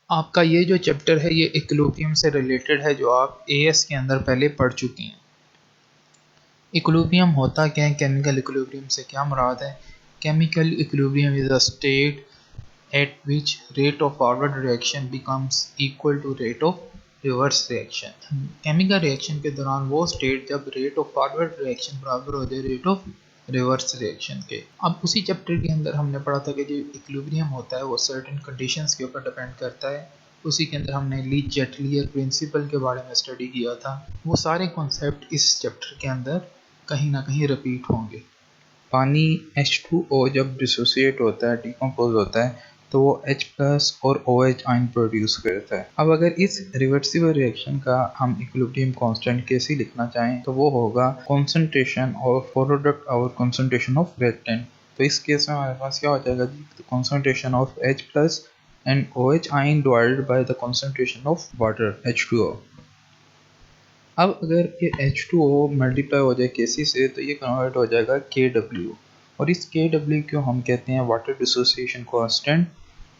आपका ये जो चैप्टर है ये इक्विलिब्रियम से रिलेटेड है, जो आप एएस के अंदर पहले पढ़ चुके हैं। इक्विलिब्रियम होता क्या है, केमिकल इक्विलिब्रियम से क्या मुराद है? Chemical equilibrium is a state at which rate of forward reaction becomes equal to rate of reverse reaction। Chemical reaction के दौरान वो स्टेट जब रेट ऑफ फॉरवर्ड रिएक्शन बराबर हो जाए रेट ऑफ रिवर्स रिएक्शन के। अब उसी चैप्टर के अंदर हमने पढ़ा था कि जो इक्विलिब्रियम होता है वो सर्टेन कंडीशंस के ऊपर डिपेंड करता है। उसी के अंदर हमने ली जेटलियर प्रिंसिपल के बारे में स्टडी किया था। वो सारे कॉन्सेप्ट इस चैप्टर के अंदर कहीं ना कहीं रिपीट होंगे। पानी H2O जब डिसोसिएट होता है, डिकम्पोज होता है, तो वो H प्लस और OH आयन प्रोड्यूस करता है। अब अगर इस रिवर्सिबल रिएक्शन का हम इक्विलिब्रियम कांस्टेंट कैसे लिखना चाहें तो वो होगा कंसंट्रेशन ऑफ प्रोडक्ट और कंसंट्रेशन ऑफ रिएक्टेंट। तो इस केस में हमारे पास क्या हो जाएगा जी, concentration of H plus and OH ion divided by the concentration of water H2O। अब अगर ये H2O मल्टीप्लाई हो जाए Kc से तो ये कन्वर्ट हो जाएगा Kw, और इस Kw को हम कहते हैं वाटर डिसोसिएशन कांस्टेंट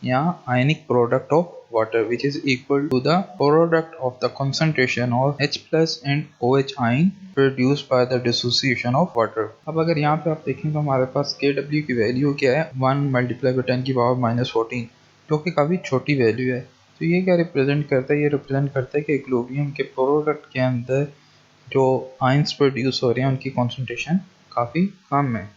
या ionic product of water, which is equal to the product of the concentration of H plus and OH ion produced by the dissociation of water. अब अगर यहाँ पे आप देखें तो हमारे पास Kw की वैल्यू क्या है, 1 मल्टीप्लाई बाई 10 की पावर -14, जो कि काफ़ी छोटी वैल्यू है। तो ये क्या रिप्रेजेंट करता है, ये रिप्रेजेंट करता है कि इक्विलिब्रियम के प्रोडक्ट के अंदर जो आयंस प्रोड्यूस हो रहे हैं उनकी कॉन्सेंट्रेशन काफ़ी कम है।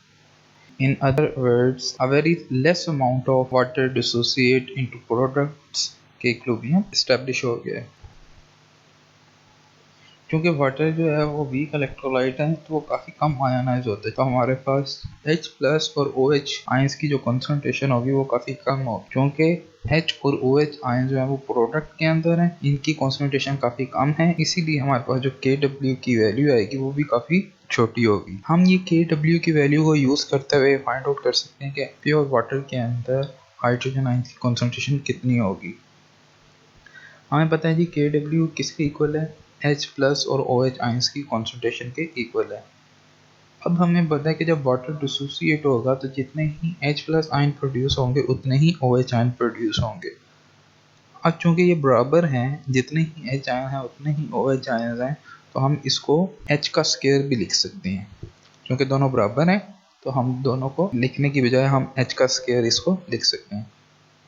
In other words, a very less amount of water dissociate into products के इक्विलिब्रियम एस्टेब्लिश हो गया है। क्योंकि वाटर जो है वो वीक इलेक्ट्रोलाइट है तो वो काफ़ी कम आयनाइज होते हैं, तो हमारे पास H प्लस और OH आयंस की जो कंसंट्रेशन होगी वो काफ़ी कम होगी। क्योंकि H और OH आयन जो है वो प्रोडक्ट के अंदर हैं, इनकी कंसंट्रेशन काफ़ी कम है, इसीलिए हमारे पास जो Kw की वैल्यू आएगी वो भी काफ़ी छोटी होगी। हम ये Kw की वैल्यू को यूज़ करते हुए फाइंड आउट कर सकते हैं कि प्योर वाटर के अंदर हाइड्रोजन आयन की कंसंट्रेशन कितनी होगी। हमें पता है जी Kw किसके इक्वल है, H प्लस और OH आयंस की कॉन्सेंट्रेशन के इक्वल है। अब हमें पता है कि जब वाटर डिसोसिएट होगा तो जितने ही H प्लस आयन प्रोड्यूस होंगे उतने ही OH आयन प्रोड्यूस होंगे। अब चूंकि ये बराबर हैं, जितने ही H आयन हैं उतने ही OH आयन हैं, तो हम इसको H का स्क्वायर भी लिख सकते हैं। क्योंकि दोनों बराबर हैं तो हम दोनों को लिखने की बजाय हम H का स्क्वायर इसको लिख सकते हैं।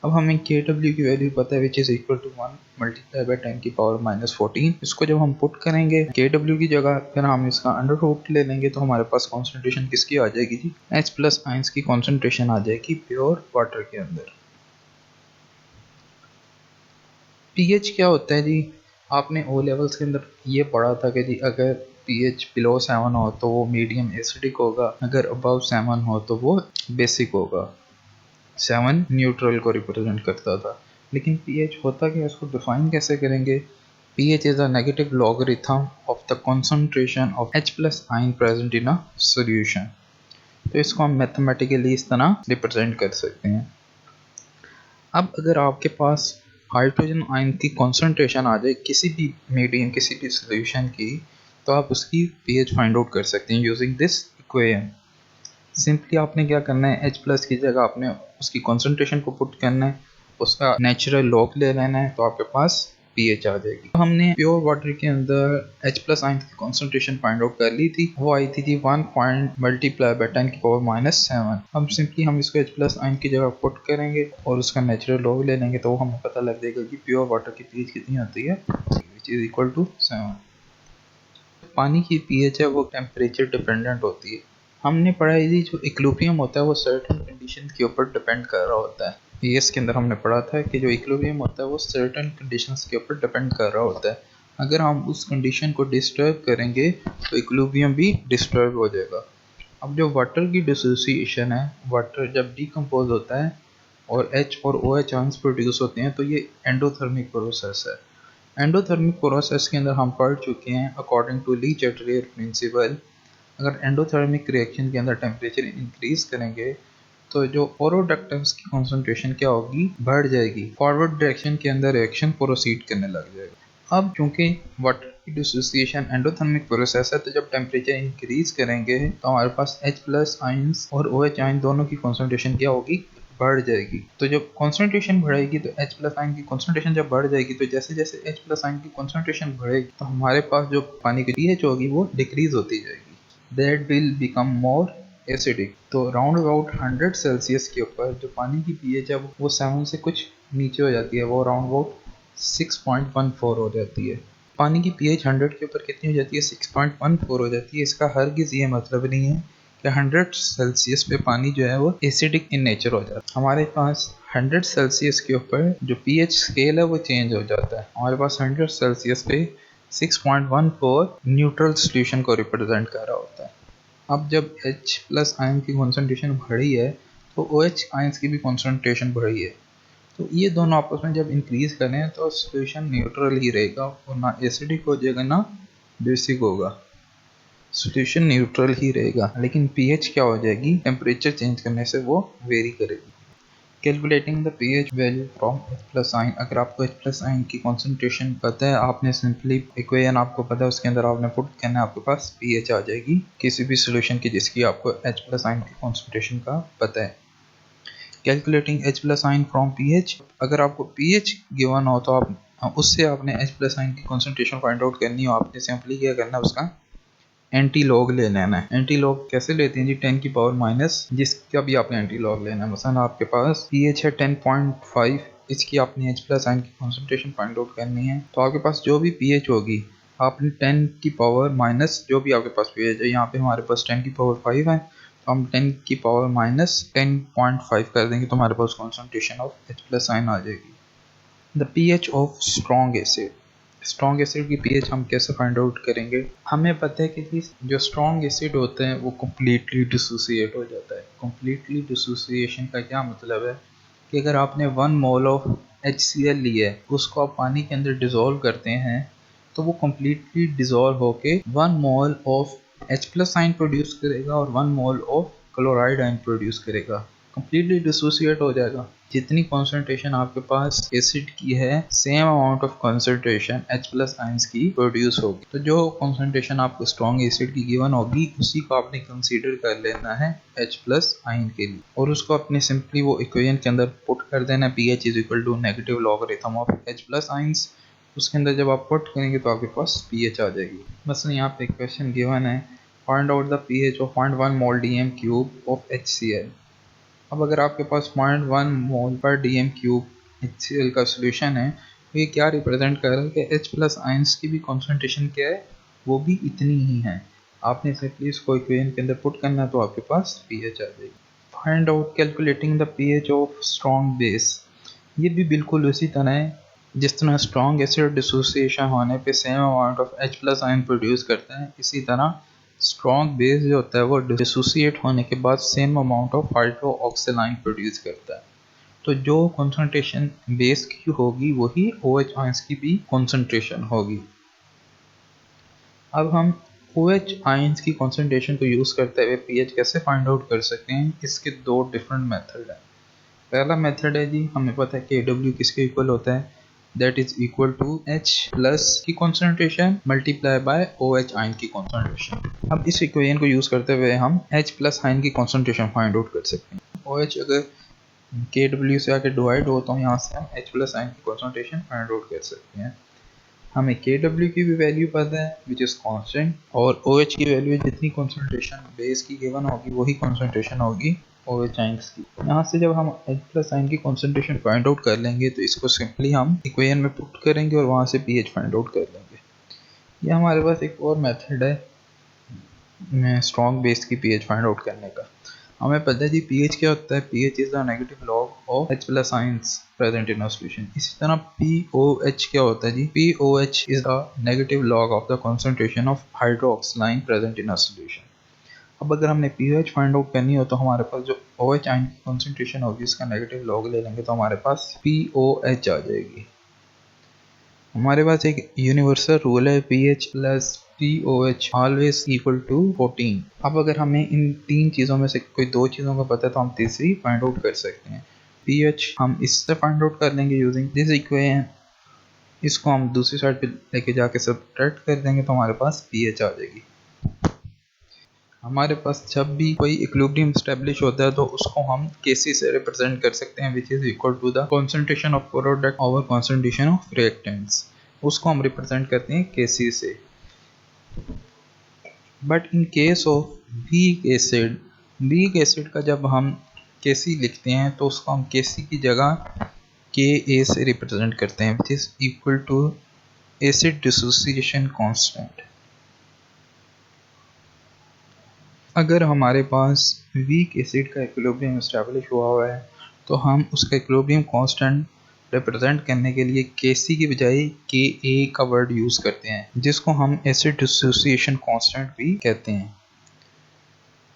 अब हमें Kw की वैल्यू पता है which is equal to 1 multiply by 10 की पावर -14। इसको जब हम पुट करेंगे Kw की जगह फिर हम इसका अंडर रूट ले लेंगे तो हमारे पास कॉन्सेंट्रेशन किसकी आ जाएगी जी, H प्लस आयंस की कॉन्सेंट्रेशन आ जाएगी प्योर वाटर के अंदर। pH क्या होता है जी, आपने ओ लेवल्स के अंदर ये पढ़ा था कि जी अगर pH बिलो 7 हो तो वो मीडियम एसिडिक होगा, अगर अबव 7 हो तो वो बेसिक होगा। 7 न्यूट्रल को रिप्रेजेंट करता था। लेकिन pH होता क्या, इसको डिफाइन कैसे करेंगे? pH is a negative logarithm of the concentration of H plus ion present in a solution. तो इसको हम मैथमेटिकली इस तरह रिप्रेजेंट कर सकते हैं। अब अगर आपके पास हाइड्रोजन आयन की कंसंट्रेशन आ जाए किसी भी मीडियम, किसी भी सॉल्यूशन की, तो आप उसकी pH फाइंड आउट कर सकते हैं यूजिंग दिस इक्वेशन। सिंपली आपने क्या करना है, H प्लस की जगह आपने उसकी कंसंट्रेशन को पुट करना है, उसका नेचुरल लॉग ले लेना है, तो आपके पास pH आ जाएगी। तो हमने प्योर वाटर के अंदर H प्लस आयन की कंसंट्रेशन फाइंड आउट कर ली थी, वो आई थी 1 पॉइंट मल्टीप्लाई बाई 10 की पावर -7। अब सिंपली हम इसको H प्लस आयन की जगह पुट करेंगे और उसका नेचुरल लॉग ले लेंगे तो हमें पता लग जाएगा कि प्योर वाटर की pH कितनी होती है, विच इज इक्वल टू 7। पानी की pH है वो टेम्परेचर डिपेंडेंट होती है। हमने पढ़ा है जी जो इक्विलिब्रियम होता है वो सर्टेन कंडीशन के ऊपर डिपेंड कर रहा होता है। पीएस के अंदर हमने पढ़ा था कि जो इक्विलिब्रियम होता है वो सर्टेन कंडीशंस के ऊपर डिपेंड कर रहा होता है। अगर हम उस कंडीशन को डिस्टर्ब करेंगे तो इक्विलिब्रियम भी डिस्टर्ब हो जाएगा। अब जो वाटर की डिसोसिएशन है, वाटर जब डिकम्पोज होता है और H और OH आयंस प्रोड्यूस होते हैं तो ये एंडोथर्मिक प्रोसेस है। एंडोथर्मिक प्रोसेस के अंदर हम पढ़ चुके हैं according to Le Chatelier principle, अगर एंडोथर्मिक रिएक्शन के अंदर टेम्परेचर इंक्रीज करेंगे तो जो प्रोडक्ट्स की कंसंट्रेशन क्या होगी, बढ़ जाएगी। फॉरवर्ड डायरेक्शन के अंदर रिएक्शन प्रोसीड करने लग जाएगा। अब क्योंकि वाटर की डिसोसिएशन एंडोथर्मिक प्रोसेस है तो जब टेम्परेचर इंक्रीज करेंगे तो हमारे पास H प्लस आयंस और OH आयन दोनों की कंसंट्रेशन क्या होगी, बढ़ जाएगी। तो जब कॉन्सेंट्रेशन बढ़ेगी तो H प्लस आयन की कॉन्सेंट्रेशन जब बढ़ जाएगी तो जैसे जैसे H प्लस आयन की कॉन्सेंट्रेशन बढ़ेगी तो हमारे पास जो पानी की pH होगी वो डिक्रीज होती जाएगी। That will become more acidic. तो राउंड अबाउट 100 सेल्सियस के ऊपर जो पानी की pH है वो 7 से कुछ नीचे हो जाती है, वो राउंड अबाउट 6.14 हो जाती है। पानी की pH 100 के ऊपर कितनी हो जाती है? 6.14 हो जाती है। इसका हरगिज़ ये मतलब नहीं है कि 100 सेल्सियस पे पानी जो है वो एसिडिक इन नेचर हो जाता है। हमारे पास 100 सेल्सियस के ऊपर जो pH स्केल है वो चेंज हो जाता है। हमारे पास 100 सेल्सियस पे 6.14 न्यूट्रल सॉल्यूशन को रिप्रेजेंट कर रहा होता है। अब जब H प्लस आयन की कॉन्सेंट्रेशन बढ़ी है तो OH आयन्स की भी कॉन्सेंट्रेशन बढ़ी है। तो ये दोनों आपस में जब इंक्रीज करें तो सॉल्यूशन न्यूट्रल ही रहेगा और ना एसिडिक हो जाएगा ना बेसिक होगा। सॉल्यूशन न्यूट्रल ही रहेगा, लेकिन pH क्या हो जाएगी? टेम्परेचर चेंज करने से वो वेरी करेगी। Calculating the pH value from H plus ion. अगर आपको H प्लस आयन की कॉन्सेंट्रेशन पता है, आपने सिंपली इक्वेशन आपको पता है, उसके अंदर आपने पुट करना है, आपके पास pH आ जाएगी किसी भी सॉल्यूशन की जिसकी आपको H प्लस आयन की कॉन्सेंट्रेशन का पता है। Calculating H plus ion from pH। अगर आपको pH गिवन हो तो आप उससे आपने H प्लस आयन की कॉन्सेंट्रेशन फाइंड आउट करनी हो, आपने सिंपली क्या करना है, उसका एंटी लॉग ले लेना है। एंटी लॉग कैसे लेते हैं जी? 10 की पावर माइनस जिसका भी आपने एंटी लॉग लेना है। मसलन आपके पास pH है 10.5, इसकी आपने H प्लस आयन की कॉन्सेंट्रेशन फाइंड आउट करनी है, तो आपके पास जो भी pH होगी आपने 10 की पावर माइनस जो भी आपके पास pH है, यहाँ पे हमारे पास 10 की पावर 5 है तो हम 10 की पावर माइनस 10.5 कर देंगे तो हमारे पास concentration of H plus ion आ जाएगी। The pH of strong acid. Strong acid की pH हम कैसे फाइंड आउट करेंगे? हमें पता है कि जो स्ट्रॉन्ग एसिड होते हैं वो कम्प्लीटली डिसोसिएट हो जाता है। कम्प्लीटली डिसोसिएशन का क्या मतलब है कि अगर आपने 1 मोल ऑफ HCl लिया है, उसको आप पानी के अंदर डिज़ोल्व करते हैं तो वो कम्प्लीटली डिज़ोल्व होके 1 mole of H plus ion produce करेगा और 1 mole of chloride ion produce करेगा। कम्प्लीटली डिसोसिएट हो जाएगा। जितनी कॉन्सेंट्रेशन आपके पास एसिड की है, same amount of concentration H plus ions की प्रोड्यूस होगी। तो जो कॉन्सेंट्रेशन आपको स्ट्रॉन्ग एसिड की गिवन होगी उसी को आपने कंसीडर कर लेना है H प्लस आयन के लिए और उसको अपने सिंपली वो इक्वेशन के अंदर पुट कर देना है। pH is equal to negative logarithm of H plus ions. उसके अंदर जब आप पुट करेंगे तो आपके पास pH आ जाएगी। बस यहाँ पे क्वेश्चन गिवन है, find out the pH of 0.1 mole dm cube of HCl। अब अगर आपके पास 0.1 मोल पर डीएम क्यूब HCl का सोल्यूशन है तो ये क्या रिप्रेजेंट कर रहा है कि H प्लस आयंस की भी कॉन्सेंट्रेशन क्या है, वो भी इतनी ही है। आपने सिंपली इसको इक्वेशन के अंदर पुट करना है तो आपके पास pH आ जाएगी। Find out calculating the pH of strong base. ये भी बिल्कुल उसी तरह है जिस तरह स्ट्रॉन्ग एसिड डिसोसिएशन होने पे same amount of H plus ion produce करते हैं, इसी तरह स्ट्रॉन्ग बेस जो होता है वो डिसोसिएट होने के बाद same amount of hydroxyl produce करता है। तो जो कॉन्सेंट्रेशन बेस की होगी वही OH आयंस की भी कॉन्सेंट्रेशन होगी। अब हम OH आयंस की कॉन्सेंट्रेशन को यूज़ करते हुए pH कैसे फाइंड आउट कर सकते हैं? इसके दो डिफरेंट मेथड हैं। पहला मेथड है जी, हमें पता है कि Kw किसके इक्वल होता है, that is equal to H plus की concentration multiply by OH ion की कॉन्सेंट्रेशन। अब इस इक्वेशन को यूज करते हुए हम H प्लस आयन की कॉन्सेंट्रेशन फाइंड आउट कर सकते हैं। OH अगर Kw से आके डिवाइड हो तो यहाँ से हम H प्लस आयन की कॉन्सेंट्रेशन फाइंड आउट कर सकते हैं। हमें Kw की भी वैल्यू पता है विच इज कांस्टेंट और OH की वैल्यू जितनी कॉन्सेंट्रेशन बेस की गिवन होगी वही कॉन्सेंट्रेशन होगी OH आयंस की। यहाँ से जब हम H प्लस आयन की कॉन्सेंट्रेशन फाइंड आउट कर लेंगे तो इसको सिंपली हम इक्वेशन में पुट करेंगे और वहाँ से pH फाइंड आउट कर लेंगे। ये हमारे पास एक और मेथड है स्ट्रॉन्ग बेस की pH फाइंड आउट करने का। हमें पता है जी pH क्या होता है, pH is the negative log of H plus ions present in a solution. इसी तरह POH क्या होता है जी, POH is the negative log of the concentration of hydroxyl present in a solution. अब अगर हमने pH फाइंड आउट करनी हो तो हमारे पास जो OH आयन की कॉन्सेंट्रेशन होगी इसका नेगेटिव लॉग ले लेंगे तो हमारे पास POH आ जाएगी। हमारे पास एक यूनिवर्सल रूल है pH plus POH always equal to 14। अब अगर हमें इन तीन चीज़ों में से कोई दो चीज़ों का पता है तो हम तीसरी फाइंड आउट कर सकते हैं। pH हम इससे फाइंड आउट कर लेंगे यूजिंग दिस इक्वेशन। इसको हम दूसरी साइड पे लेके जाके सब्ट्रैक्ट कर देंगे तो हमारे पास pH आ जाएगी। हमारे पास जब भी कोई इक्विलिब्रियम स्टैब्लिश होता है तो उसको हम Kc से रिप्रेजेंट कर सकते हैं, which is equal to the concentration of product over concentration of reactants. उसको हम रिप्रेजेंट करते हैं Kc से। But in case of weak acid का जब हम Kc लिखते हैं तो उसको हम Kc की जगह Ka से रिप्रेजेंट करते हैं, which is equal to acid dissociation constant. अगर हमारे पास वीक एसिड का इक्विलिब्रियम एस्टैब्लिश हुआ है तो हम उसका इक्विलिब्रियम कांस्टेंट रिप्रेजेंट करने के लिए Kc की बजाय Ka का वर्ड यूज़ करते हैं, जिसको हम एसिड डिसोसिएशन कांस्टेंट भी कहते हैं।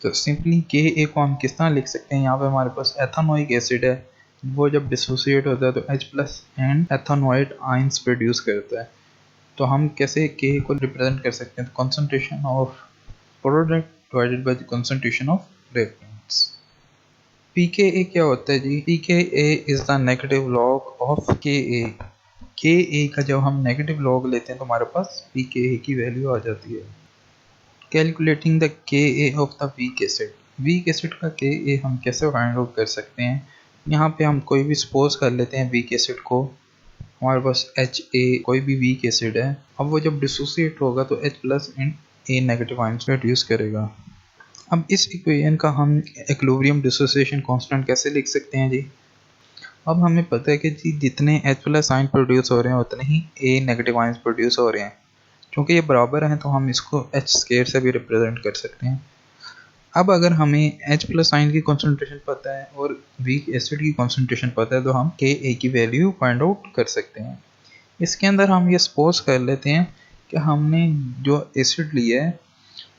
तो सिंपली Ka को हम किस तरह लिख सकते हैं, यहाँ पे हमारे पास एथेनोइक एसिड है, वो जब डिसोसिएट होता है तो H+ and ethanoate ions produce करता है। तो हम कैसे Ka को रिप्रेजेंट कर सकते हैं, concentration of product divided by the concentration of reactants. pKa क्या होता है जी? pKa is the negative log of Ka का जब हम नेगेटिव लॉग लेते हैं तो हमारे पास pKa की वैल्यू आ जाती है। Calculating the Ka of the week acid का Ka हम कैसे फाइंड आउट कर सकते हैं? यहाँ पे हम कोई भी सपोज कर लेते हैं वीक एसिड को, हमारे पास Ha कोई भी वीक एसिड है। अब वो जब डिसोसिएट होगा तो H+ and A negative ions produce करेगा। अब इस इक्वेशन का हम इक्विलिब्रियम डिसोसिएशन कांस्टेंट कैसे लिख सकते हैं जी? अब हमें पता है कि जी जितने H+ आयन प्रोड्यूस हो रहे हैं उतने ही A नेगेटिव आयंस प्रोड्यूस हो रहे हैं। क्योंकि ये बराबर हैं तो हम इसको H² से भी रिप्रेजेंट कर सकते हैं। अब अगर हमें H+ आयन की कॉन्सेंट्रेशन पता है और वीक एसिड की कॉन्सेंट्रेशन पता है तो हम Ka की वैल्यू फाइंड आउट कर सकते हैं। इसके अंदर हम ये सपोज कर लेते हैं कि हमने जो एसिड लिया है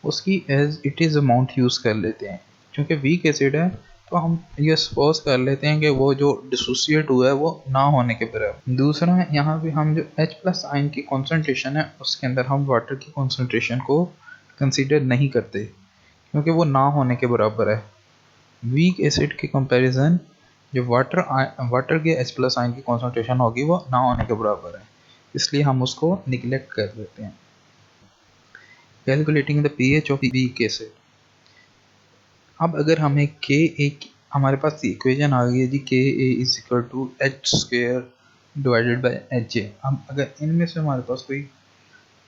उसकी as it is amount use कर लेते हैं। क्योंकि वीक एसिड है तो हम ये सपोज कर लेते हैं कि वो जो डिसोसिएट हुआ है वो ना होने के बराबर। दूसरा, यहाँ पे हम जो H+ आयन की कॉन्सेंट्रेशन है उसके अंदर हम वाटर की कॉन्सेंट्रेशन को कंसीडर नहीं करते क्योंकि वो ना होने के बराबर है। वीक एसिड के कंपैरिजन जो वाटर के H+ आयन की कॉन्सेंट्रेशन होगी वो ना होने के बराबर है, इसलिए हम उसको निगलेक्ट कर देते हैं। Calculating the pH of weak acid. अब अगर हमें हमारे पास इक्वेशन आ गई है जी, Ka is equal to H² divided by Ha। अब अगर इनमें से हमारे पास कोई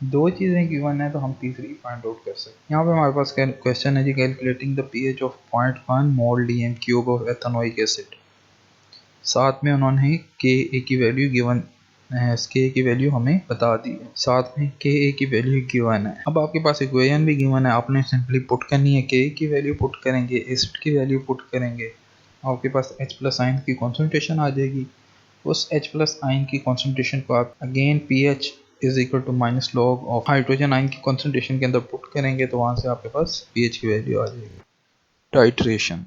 दो चीज़ें गिवन है तो हम तीसरी फाइंड आउट कर सकते हैं। यहाँ पे हमारे पास क्वेश्चन है जी, calculating the pH of 0.1 mole dm³ of ethanoic acid. साथ में उन्होंने Ka की वैल्यू गिवन Ka की वैल्यू हमें बता दी है, साथ में Ka की वैल्यू गिवन है। अब आपके पास इक्वेशन भी गिवन है, आपने सिंपली पुट करनी है, Ka की वैल्यू पुट करेंगे, एसिड की वैल्यू पुट करेंगे, आपके पास H+ आयन की कॉन्सेंट्रेशन आ जाएगी। उस H+ आयन की कॉन्सेंट्रेशन को आप again pH is equal to minus log of hydrogen ion की कॉन्सेंट्रेशन के अंदर पुट करेंगे तो वहाँ से आपके पास pH की वैल्यू आ जाएगी। Titration.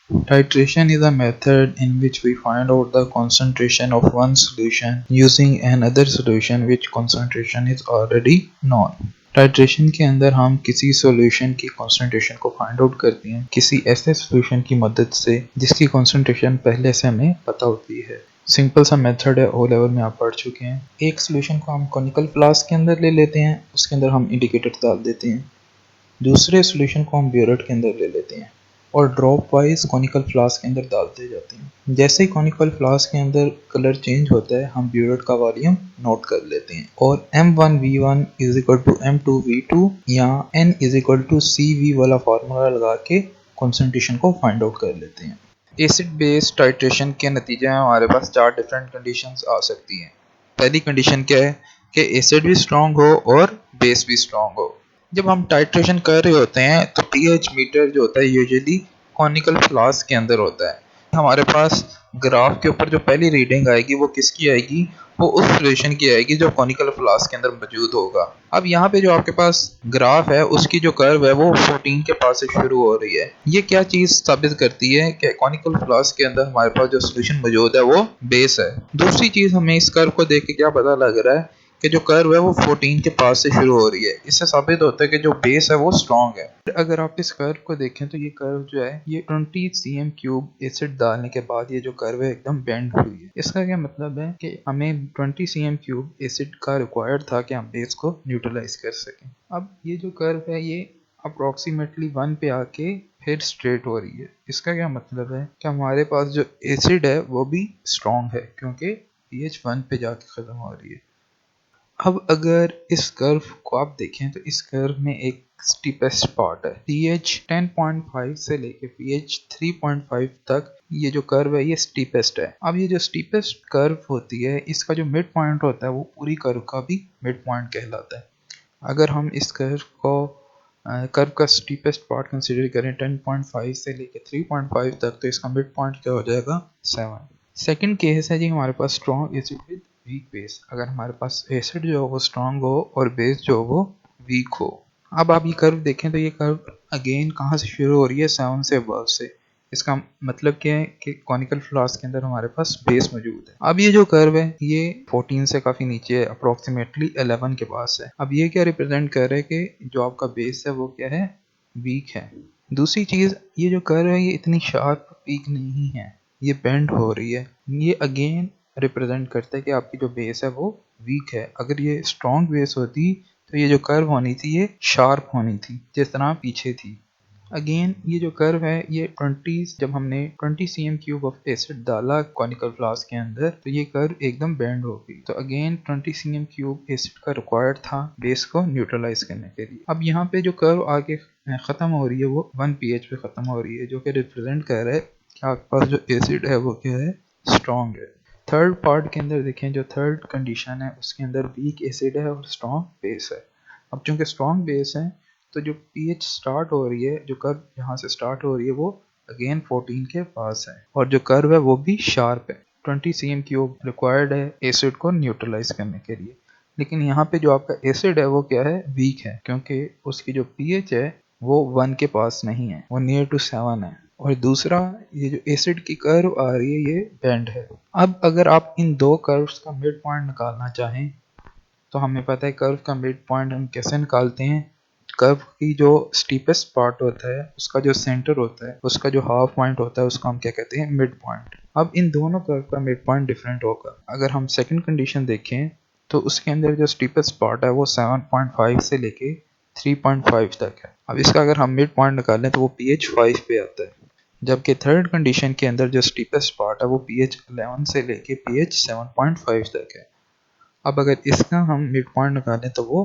Titration is a method in which we find out the concentration of one solution using another solution which concentration is already known. Titration के अंदर हम किसी सॉल्यूशन की कंसंट्रेशन को फाइंड आउट करते हैं किसी ऐसे सॉल्यूशन की मदद से जिसकी कंसंट्रेशन पहले से हमें पता होती है। सिंपल सा मेथड है, ओ लेवल में आप पढ़ चुके हैं। एक सॉल्यूशन को हम कॉनिकल फ्लास्क के अंदर ले लेते हैं, उसके अंदर हम इंडिकेटर डाल देते हैं। दूसरे सॉल्यूशन को हम ब्यूरेट के अंदर ले लेते हैं और ड्रॉप वाइज कॉनिकल फ्लास्क के अंदर डालते जाते हैं। जैसे ही कॉनिकल फ्लास्क के अंदर कलर चेंज होता है हम ब्यूरेट का वॉल्यूम नोट कर लेते हैं और M1V1 is equal to M2V2 या N is equal to CV वाला फार्मूला लगा के कॉन्सेंट्रेशन को फाइंड आउट कर लेते हैं। एसिड बेस टाइट्रेशन के नतीजे में हमारे पास 4 डिफरेंट कंडीशंस आ सकती हैं। पहली कंडीशन क्या है कि एसिड भी स्ट्रांग हो और बेस भी स्ट्रांग हो। जब हम टाइट्रेशन कर रहे होते हैं तो pH मीटर जो होता है यूजुअली कॉनिकल फ्लास्क के अंदर होता है। हमारे पास ग्राफ के ऊपर जो पहली रीडिंग आएगी वो किसकी आएगी, वो उस सॉल्यूशन की आएगी जो कॉनिकल फ्लास्क के अंदर मौजूद होगा। अब यहाँ पे जो आपके पास ग्राफ है उसकी जो कर्व है वो 14 के पास से शुरू हो रही है। ये क्या चीज़ साबित करती है कि कॉनिकल फ्लास्क के अंदर हमारे पास जो सॉल्यूशन मौजूद है वो बेस है। दूसरी चीज़ हमें इस कर्व को देख के क्या पता लग रहा है कि जो कर्व है वो 14 के पास से शुरू हो रही है। इससे साबित होता है कि जो बेस है वो स्ट्रांग है। अगर आप इस कर्व को देखें तो ये कर्व जो है ये 20 cm³ एसिड डालने के बाद ये जो कर्व है एकदम बेंड हुई है। इसका क्या मतलब है कि हमें 20 cm³ एसिड का रिक्वायर्ड था कि हम बेस को न्यूट्रलाइज कर सकें। अब ये जो कर्व है ये अप्रोक्सीमेटली 1 पे आके फिर स्ट्रेट हो रही है। इसका क्या मतलब है कि हमारे पास जो एसिड है वो भी स्ट्रॉन्ग है क्योंकि pH 1 पे जाके ख़त्म हो रही है। अब अगर इस कर्व को आप देखें तो इस कर्व में एक स्टीपेस्ट पार्ट है। pH 10.5 से लेके pH 3.5 तक ये जो कर्व है ये स्टीपेस्ट है। अब ये जो स्टीपेस्ट कर्व होती है इसका जो मिड पॉइंट होता है वो पूरी कर्व का भी मिड पॉइंट कहलाता है। अगर हम इस कर्व का स्टीपेस्ट पार्ट कंसीडर करें 10.5 से लेके 3.5 तक, तो इसका मिड पॉइंट क्या हो जाएगा 7। सेकंड केस है जी हमारे पास strong acid with weak base. अगर हमारे पास एसिड जो है वो स्ट्रॉन्ग हो और बेस जो हो वो वीक हो। अब आप ये कर्व देखें तो ये कर्व अगेन कहाँ से शुरू हो रही है, 7 से अबव से। इसका मतलब क्या है कि कॉनिकल फ्लास्क के अंदर हमारे पास बेस मौजूद है। अब ये जो कर्व है ये 14 से काफी नीचे है, अप्रोक्सीमेटली 11 के पास है। अब ये क्या रिप्रेजेंट कर रहा है कि जो आपका बेस है वो क्या है, वीक है। दूसरी चीज, ये जो कर्व है ये इतनी शार्प पीक नहीं है, ये बेंड हो रही है। ये अगेन रिप्रेजेंट करता है कि आपकी जो बेस है वो वीक है। अगर ये स्ट्रॉन्ग बेस होती तो ये जो कर्व होनी थी ये शार्प होनी थी, जिस तरह पीछे थी। अगेन ये जो कर्व है ये 20, जब हमने 20 cm क्यूब ऑफ एसिड डाला कॉनिकल फ्लास्क के अंदर तो ये कर्व एकदम बेंड हो गई। तो अगेन 20 cm क्यूब एसिड का रिक्वायर्ड था बेस को न्यूट्रलाइज करने के लिए। अब यहाँ पे जो कर्व आगे खत्म हो रही है वो 1 pH पे खत्म हो रही है, जो कि रिप्रेजेंट कर रहा है कि आपके पास जो एसिड है वो क्या है, स्ट्रॉन्ग है। थर्ड पार्ट के अंदर देखें, जो थर्ड कंडीशन है उसके अंदर वीक एसिड है और स्ट्रॉन्ग बेस है। अब चूंकि स्ट्रॉन्ग बेस है तो जो pH स्टार्ट हो रही है, जो कर्व यहाँ से स्टार्ट हो रही है वो अगेन 14 के पास है और जो कर्व है वो भी शार्प है। 20 cm क्यूब रिक्वायर्ड है एसिड को न्यूट्रलाइज करने के लिए। लेकिन यहाँ पे जो आपका एसिड है वो क्या है, वीक है, क्योंकि उसकी जो pH है वो 1 के पास नहीं है, वो नियर टू 7 है। और दूसरा, ये जो एसिड की कर्व आ रही है ये बेंड है। अब अगर आप इन दो कर्व्स का मिड पॉइंट निकालना चाहें तो हमें पता है कर्व का मिड पॉइंट हम कैसे निकालते हैं। कर्व की जो स्टीपेस्ट पार्ट होता है उसका जो सेंटर होता है, उसका जो हाफ पॉइंट होता है उसको हम क्या कहते हैं, मिड पॉइंट। अब इन दोनों कर्व का मिड पॉइंट डिफरेंट होगा। अगर हम सेकंड कंडीशन देखें तो उसके अंदर जो स्टीपेस्ट पार्ट है वो 7.5 से लेके 3.5 तक है। अब इसका अगर हम मिड पॉइंट निकालें तो वो pH 5 पे आता है, जबकि थर्ड कंडीशन के अंदर जो स्टीपेस्ट पार्ट है वो pH 11 से लेके pH 7.5 तक है। अब अगर इसका हम मिड पॉइंट निकालें तो वो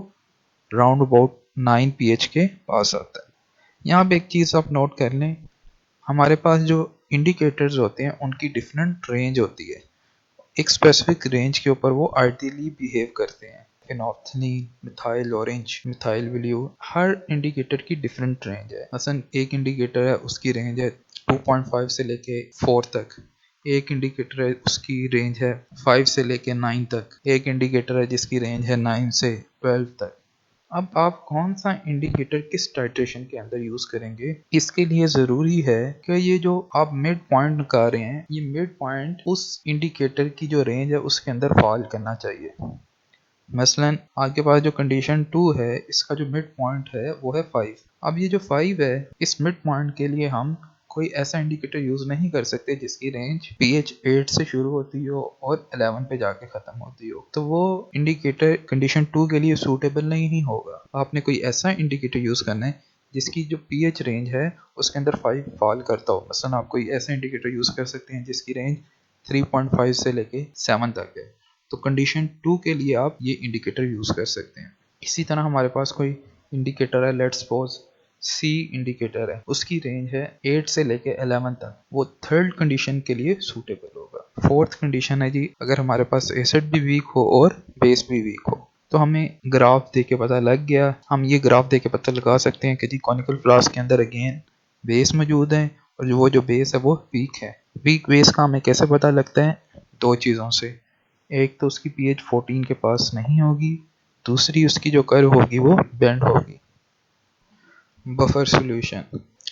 राउंड अबाउट 9 pH के पास आता है। यहाँ पे एक चीज़ आप नोट कर लें, हमारे पास जो इंडिकेटर्स होते हैं उनकी डिफरेंट रेंज होती है। एक स्पेसिफिक रेंज के ऊपर वो आइडियली बिहेव करते हैं। Phenolphthalein, methyl orange, methyl blue, हर इंडिकेटर की डिफरेंट रेंज है। मसलन एक इंडिकेटर है उसकी रेंज है 2.5 से लेके 4 तक। एक इंडिकेटर है उसकी रेंज है 5 से लेके 9 तक। एक इंडिकेटर है जिसकी रेंज है 9 से 12 तक। अब आप कौन सा इंडिकेटर किस टाइट्रेशन के अंदर यूज करेंगे, इसके लिए जरूरी है कि ये जो आप मिड पॉइंट निकाल रहे हैं ये मिड पॉइंट उस इंडिकेटर की जो रेंज है उसके अंदर फॉल करना चाहिए। मसलन आपके पास जो कंडीशन 2 है इसका जो मिड पॉइंट है वो है 5। अब ये जो 5 है इस मिड पॉइंट के लिए हम कोई ऐसा इंडिकेटर यूज नहीं कर सकते जिसकी रेंज pH 8 से शुरू होती हो और 11 पे जाके खत्म होती हो, तो वो इंडिकेटर कंडीशन 2 के लिए सूटेबल नहीं होगा। आपने कोई ऐसा इंडिकेटर यूज करना है जिसकी जो pH रेंज है उसके अंदर 5 फॉल करता हो। मसलन आप कोई ऐसा इंडिकेटर यूज कर सकते हैं जिसकी रेंज 3.5 से लेके 7 तक है, तो कंडीशन 2 के लिए आप ये इंडिकेटर यूज कर सकते हैं। इसी तरह हमारे पास कोई इंडिकेटर है, लेट्स सपोज सी इंडिकेटर है, उसकी रेंज है 8 से लेके 11 तक, वो थर्ड कंडीशन के लिए सूटेबल होगा। फोर्थ कंडीशन है जी, अगर हमारे पास एसिड भी वीक हो और बेस भी वीक हो, तो हमें ग्राफ देख के पता लग गया। हम ये ग्राफ देख के पता लगा सकते हैं कि जी कॉनिकल फ्लास्क के अंदर अगेन बेस मौजूद है और जो बेस है वो वीक है। वीक बेस का हमें कैसे पता लगता है, दो चीज़ों से। एक तो उसकी pH 14 के पास नहीं होगी, दूसरी उसकी जो कर्व होगी वो बेंड होगी। Buffer solution.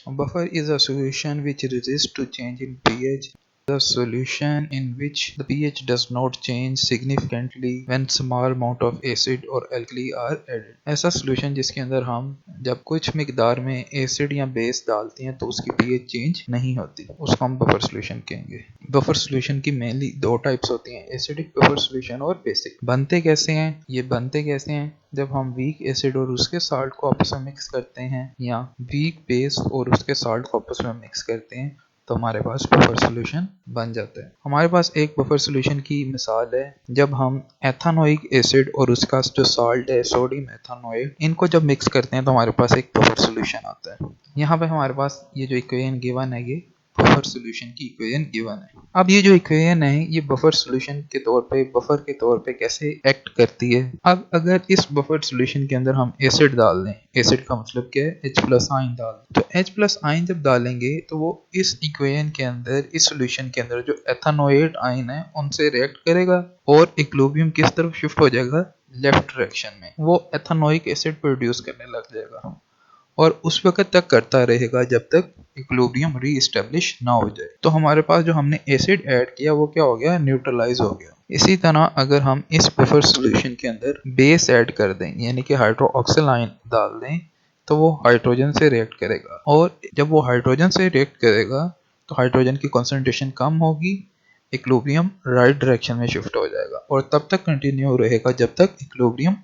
Buffer is a solution which resists to change in pH the solution in which the pH does not change significantly when small amount of acid or alkali are added। ऐसा solution जिसके अंदर हम जब कुछ मिकदार में acid या base डालते हैं तो उसकी pH चेंज नहीं होती, उसको हम बफर सोल्यूशन कहेंगे। बफर सोल्यूशन की मेनली दो टाइप्स होती हैं, एसिडिक बफर सोल्यूशन और बेसिक। बनते कैसे हैं? ये बनते कैसे हैं जब हम वीक एसिड और उसके साल्ट को आपस में मिक्स करते हैं या वीक बेस और उसके साल्ट को आपस में मिक्स करते हैं तो हमारे पास बफर सोल्यूशन बन जाता है। हमारे पास एक बफर सोल्यूशन की मिसाल है जब हम एथानोइक एसिड और उसका जो साल्ट है सोडियम एथानोएट, इनको जब मिक्स करते हैं तो हमारे पास एक बफर सोल्यूशन आता है। यहाँ पे हमारे पास ये जो इक्वेशन गिवन है ये बफर सोल्यूशन की इक्वेशन गिवन है। अब ये जो इक्वेशन है ये बफर सोल्यूशन के तौर पे बफर के तौर पे कैसे एक्ट करती है। अब अगर इस बफर सोल्यूशन के अंदर हम एसिड डाल दें, एसिड का मतलब क्या है, H प्लस आयन डाल, तो H प्लस आयन जब डालेंगे तो वो इस इक्वेशन के अंदर, इस सोल्यूशन के अंदर जो एथानोएट आयन है उनसे रिएक्ट करेगा और इक्विलिब्रियम किस तरफ शिफ्ट हो जाएगा, लेफ्ट डायरेक्शन में। वो एथानोइक एसिड प्रोड्यूस करने लग जाएगा और उस वक्त तक करता रहेगा जब तक इक्विलिब्रियम रीइस्टेब्लिश ना हो जाए। तो हमारे पास जो हमने एसिड ऐड किया वो क्या हो गया, न्यूट्रलाइज हो गया। इसी तरह अगर हम इस बफर सॉल्यूशन के अंदर बेस ऐड कर दें यानी कि हाइड्रोक्सिल आयन डाल दें तो वो हाइड्रोजन से रिएक्ट करेगा और जब वो हाइड्रोजन से रिएक्ट करेगा तो हाइड्रोजन की कंसंट्रेशन कम होगी, इक्विलिब्रियम राइट डायरेक्शन में शिफ्ट हो जाएगा और तब तक कंटिन्यू रहेगा जब तक इक्विलिब्रियम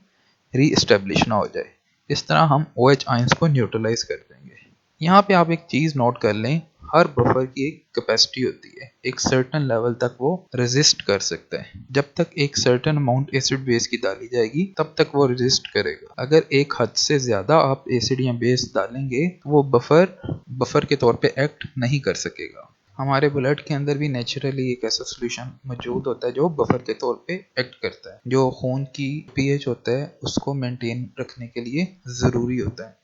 रीइस्टेब्लिश ना हो जाए। इस तरह हम OH आयंस को न्यूट्रलाइज कर देंगे। यहाँ पे आप एक चीज़ नोट कर लें, हर बफर की एक कैपेसिटी होती है, एक सर्टेन लेवल तक वो रेजिस्ट कर सकता है। जब तक एक सर्टेन अमाउंट एसिड बेस की डाली जाएगी तब तक वो रेजिस्ट करेगा। अगर एक हद से ज़्यादा आप एसिड या बेस डालेंगे तो वो बफर के तौर पे एक्ट नहीं कर सकेगा। हमारे ब्लड के अंदर भी नेचुरली एक ऐसा सोल्यूशन मौजूद होता है जो बफर के तौर पे एक्ट करता है, जो खून की pH होता है उसको मेंटेन रखने के लिए ज़रूरी होता है।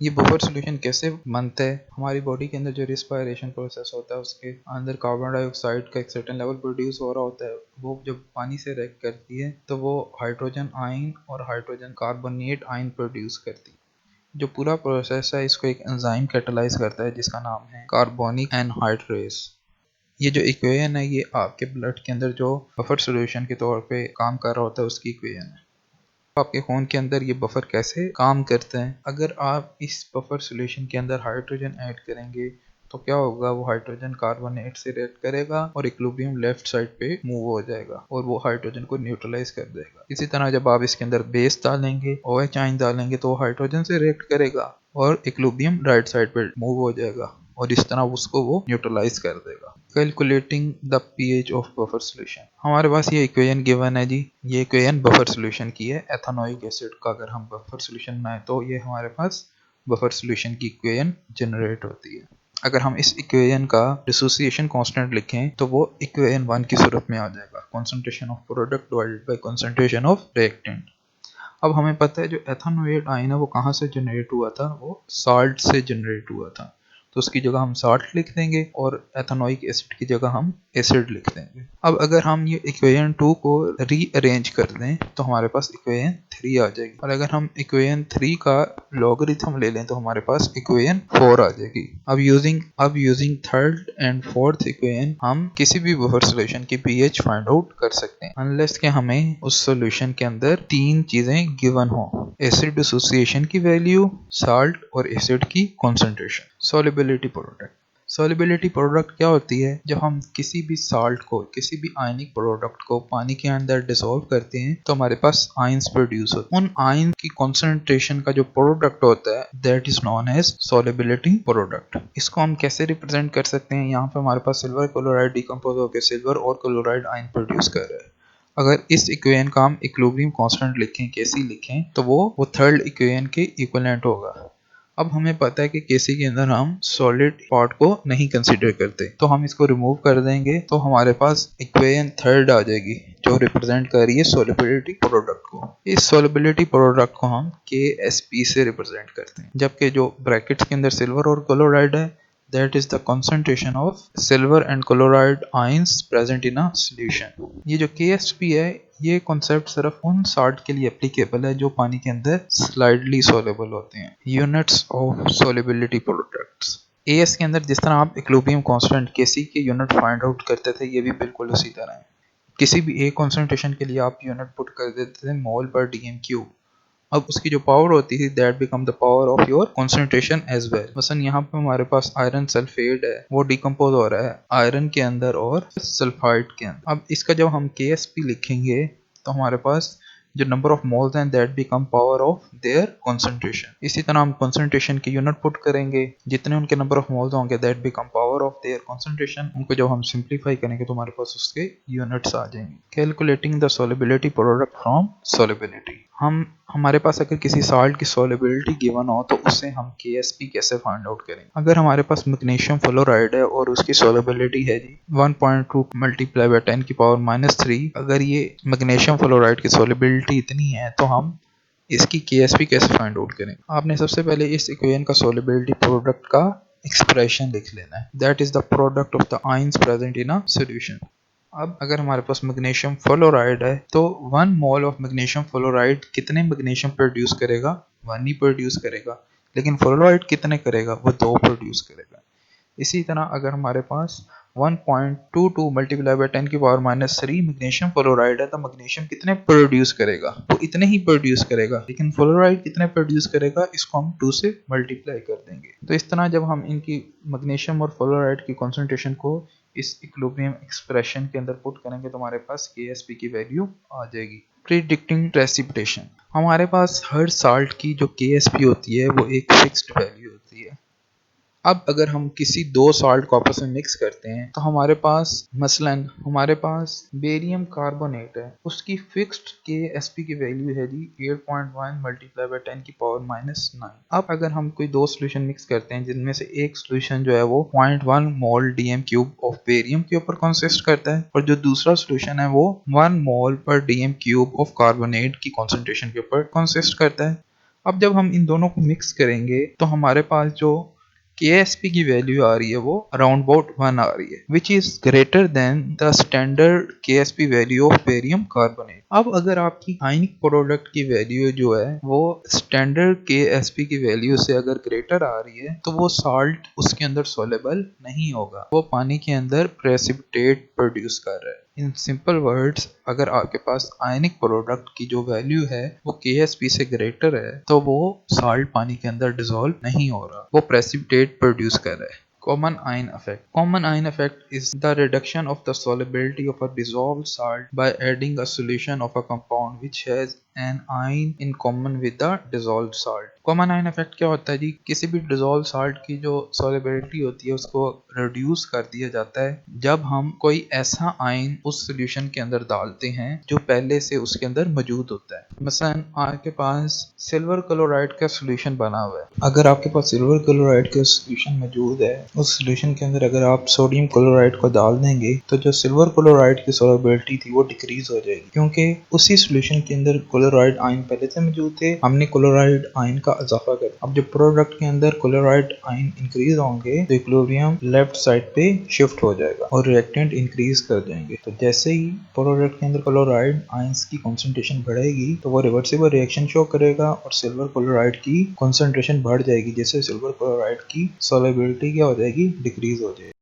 ये बफर सोल्यूशन कैसे बनता है, हमारी बॉडी के अंदर जो रिस्पायरेशन प्रोसेस होता है उसके अंदर कार्बन डाइऑक्साइड का एक सर्टेन लेवल प्रोड्यूस हो रहा होता है। वो जब पानी से रिएक्ट करती है तो वो हाइड्रोजन आयन और हाइड्रोजन कार्बोनेट आयन प्रोड्यूस करती है। जो पूरा प्रोसेस है इसको एक एंजाइम कैटालाइज करता है जिसका नाम है कार्बोनिक एनहाइड्रेस। ये जो इक्वेशन है ये आपके ब्लड के अंदर जो बफर सॉल्यूशन के तौर पे काम कर रहा होता है उसकी इक्वेशन है। आपके खून के अंदर ये बफर कैसे काम करते हैं, अगर आप इस बफर सॉल्यूशन के अंदर हाइड्रोजन ऐड करेंगे तो क्या होगा, वो हाइड्रोजन कार्बोनेट से रिएक्ट करेगा और इक्विलिब्रियम लेफ्ट साइड पे मूव हो जाएगा और वो हाइड्रोजन को न्यूट्रलाइज कर देगा। इसी तरह जब आप इसके अंदर बेस डालेंगे, OH आयन डालेंगे तो वो हाइड्रोजन से रिएक्ट करेगा और इक्विलिब्रियम राइट साइड पे मूव हो जाएगा और इस तरह उसको वो न्यूट्रलाइज कर देगा। Calculating the pH of buffer solution, हमारे पास ये इक्वेशन गिवन है जी। ये इक्वेशन बफर सोल्यूशन की है, एथानोइक एसिड का अगर हम बफर सोल्यूशन बनाए तो ये हमारे पास बफर सोल्यूशन की इक्वेशन जनरेट होती है। अगर हम इस इक्वेशन का डिसोसिएशन कांस्टेंट लिखें तो वो इक्वेशन 1 की सूरत में आ जाएगा, concentration of product divided by concentration of reactant. अब हमें पता है जो एथानोएट आयन है वो कहाँ से जनरेट हुआ था, वो साल्ट से जनरेट हुआ था, तो उसकी जगह हम साल्ट लिख देंगे और एथानोइक एसिड की जगह हम एसिड लिख देंगे। अब अगर हम ये इक्वेशन 2 को रीअरेंज कर दें तो हमारे पास इक्वेशन 3 आ जाएगी और अगर हम इक्वेशन 3 का लॉगरिथम ले लें तो हमारे पास इक्वेशन 4 आ जाएगी। अब using third and fourth equation हम किसी भी बफर सॉल्यूशन की pH फाइंड आउट कर सकते हैं, अनलेस के हमें उस सॉल्यूशन के अंदर तीन चीजें गिवन हो, एसिड डिसोसिएशन की वैल्यू, साल्ट और एसिड की concentration. Solubility product, solubility product क्या होती है, जब हम किसी भी साल्ट को, किसी भी आयनिक प्रोडक्ट को पानी के अंदर डिसॉल्व करते हैं तो हमारे पास आयंस प्रोड्यूस होते हैं। उन आयन की कॉन्सेंट्रेशन का जो प्रोडक्ट होता है that is known as solubility product. इसको हम कैसे रिप्रेजेंट कर सकते हैं, यहाँ पे हमारे पास सिल्वर क्लोराइड डिकम्पोज होकर सिल्वर और क्लोराइड आयन प्रोड्यूस कर रहा है। अगर इस इक्वेशन का हम इक्विलिब्रियम कांस्टेंट लिखें, केसी लिखें, तो वो थर्ड इक्वेशन के इक्विवेलेंट होगा। अब हमें पता है कि केसी के अंदर हम सॉलिड पार्ट को नहीं कंसीडर करते, तो हम इसको रिमूव कर देंगे तो हमारे पास इक्वेशन थर्ड आ जाएगी जो रिप्रेजेंट कर रही है सॉल्युबिलिटी प्रोडक्ट को। इस सॉल्युबिलिटी प्रोडक्ट को हम KSP से रिप्रेजेंट करते हैं, जबकि जो ब्रैकेट्स के अंदर सिल्वर और क्लोराइड है that is the concentration of silver and chloride ions present in a solution। ये जो KSP है ये कॉन्सेप्ट सिर्फ उन साल्ट के लिए एप्लीकेबल है जो पानी के अंदर स्लाइडली सोलेबल होते हैं। Units of solubility products, as के अंदर जिस तरह आप इक्विलिब्रियम कांस्टेंट केसी के यूनिट फाइंड आउट करते थे, ये भी बिल्कुल उसी तरह है। किसी भी एक कॉन्सेंट्रेशन के लिए आप यूनिट पुट कर देते थे मोल पर डीएम क्यूब। अब उसकी जो पावर होती थी that become the power of your concentration as well. मसलन यहाँ पे हमारे पास आयरन सल्फेट है, वो डिकम्पोज हो रहा है आयरन के अंदर और सल्फाइड के अंदर। अब इसका जब हम KSP लिखेंगे तो हमारे पास जो नंबर ऑफ मोल्स हैं that become power of their concentration. इसी तरह हम कॉन्सेंट्रेशन की यूनिट पुट करेंगे, जितने उनके नंबर ऑफ मोल्स होंगे that become power of their concentration. उनको जब हम सिंप्लीफाई करेंगे तो हमारे पास उसके यूनिट्स आ जाएंगे। Calculating the solubility product from solubility. हमारे पास अगर किसी सॉल्ट की सोलिबिलिटी गिवन हो तो उससे हम KSP कैसे फाइंड आउट करेंगे। अगर हमारे पास मैग्नीशियम फ्लोराइड है और उसकी सोलिबिलिटी है जी 1.2 मल्टीप्लाई बाय 10 की पावर -3, अगर ये मैग्नीशियम फ्लोराइड की सोलिबिलिटी इतनी है तो हम इसकी KSP कैसे फाइंड आउट करेंगे। आपने सबसे पहले इस इक्वेशन का सोलिबिलिटी प्रोडक्ट का एक्सप्रेशन लिख लेना है, that is the product of the ions present in a solution. अब अगर हमारे पास मैग्नीशियम फ्लोराइड है तो 1 मोल ऑफ मैग्नीशियम फ्लोराइड कितने मैग्नीशियम प्रोड्यूस करेगा, 1 ही प्रोड्यूस करेगा। लेकिन फ्लोराइड कितने करेगा, वो 2 प्रोड्यूस करेगा। इसी तरह अगर हमारे पास 1.22 मल्टीप्लाई बाय 10 की पावर -3 मैग्नीशियम फ्लोराइड है तो मैग्नीशियम कितने प्रोड्यूस करेगा, वो इतने ही प्रोड्यूस करेगा। लेकिन फ्लोराइड कितने प्रोड्यूस करेगा, इसको हम 2 से मल्टीप्लाई कर देंगे। तो इस तरह जब हम इनकी मैग्नीशियम और फ्लोराइड की कॉन्सेंट्रेशन को इस इक्विलिब्रियम एक्सप्रेशन के अंदर पुट करेंगे तो हमारे पास KSP की वैल्यू आ जाएगी। Predicting precipitation. हमारे पास हर साल्ट की जो KSP होती है वो एक फिक्स्ड वैल्यू होती है। अब अगर हम किसी 2 साल्ट को आपस में मिक्स करते हैं तो हमारे पास मसलन हमारे पास बेरियम कार्बोनेट है, उसकी फिक्स्ड KSP की वैल्यू है जी 8.1 मल्टीप्लाई बाय 10 की पावर -9। अब अगर हम कोई 2 सोल्यूशन मिक्स करते हैं जिनमें से एक सोल्यूशन जो है वो 0.1 मोल DM क्यूब ऑफ बेरियम के ऊपर कंसिस्ट करता है और जो दूसरा सोल्यूशन है वो 1 मोल पर DM क्यूब ऑफ कार्बोनेट की कॉन्सेंट्रेशन के ऊपर कंसिस्ट करता है। अब जब हम इन दोनों को मिक्स करेंगे तो हमारे पास जो KSP की वैल्यू आ रही है वो अराउंड अबाउट 1 आ रही है, which is greater than the standard KSP value of barium carbonate. अब अगर आपकी आयनिक प्रोडक्ट की वैल्यू जो है वो स्टैंडर्ड KSP की वैल्यू से अगर ग्रेटर आ रही है तो वो साल्ट उसके अंदर सोलेबल नहीं होगा, वो पानी के अंदर प्रेसिपिटेट प्रोड्यूस कर रहा है। इन सिंपल वर्ड्स, अगर आपके पास आयनिक प्रोडक्ट की जो वैल्यू है वो KSP से ग्रेटर है तो वो साल्ट पानी के अंदर डिसॉल्व नहीं हो रहा, वो प्रेसिपिटेट प्रोड्यूस कर रहा है। Common ion effect. Common ion effect is the reduction of the solubility of a dissolved salt by adding a solution of a compound which has an ion in common with the dissolved salt. Common ion effect क्या होता है जी, किसी भी dissolve salt की जो solubility होती है उसको रिड्यूस कर दिया जाता है जब हम कोई ऐसा आयन उस सोल्यूशन के अंदर डालते हैं जो पहले से उसके अंदर मौजूद होता है। मसलन आपके पास सिल्वर क्लोराइड का सोल्यूशन बना हुआ है, अगर आपके पास सिल्वर क्लोराइड का सोल्यूशन मौजूद है, उस सोल्यूशन के अंदर अगर आप सोडियम क्लोराइड को डाल देंगे तो जो सिल्वर क्लोराइड की सोलिबिलिटी थी वो डिक्रीज हो जाएगी, क्योंकि उसी सोल्यूशन के अंदर क्लोराइड आयन पहले से मौजूद थे, हमने क्लोराइड आयन का इजाफा कर। अब जब प्रोडक्ट के अंदर क्लोराइड आयन इंक्रीज होंगे तो इक्विलिब्रियम लेफ्ट साइड पे शिफ्ट हो जाएगा और रिएक्टेंट इंक्रीज कर जाएंगे। तो जैसे ही प्रोडक्ट के अंदर क्लोराइड आयंस की कंसंट्रेशन बढ़ेगी तो वो रिवर्सिबल रिएक्शन शो करेगा और सिल्वर क्लोराइड की कंसंट्रेशन बढ़ जाएगी, जैसे सिल्वर क्लोराइड की सोलिबिलिटी क्या हो जाएगी, डिक्रीज हो जाएगी।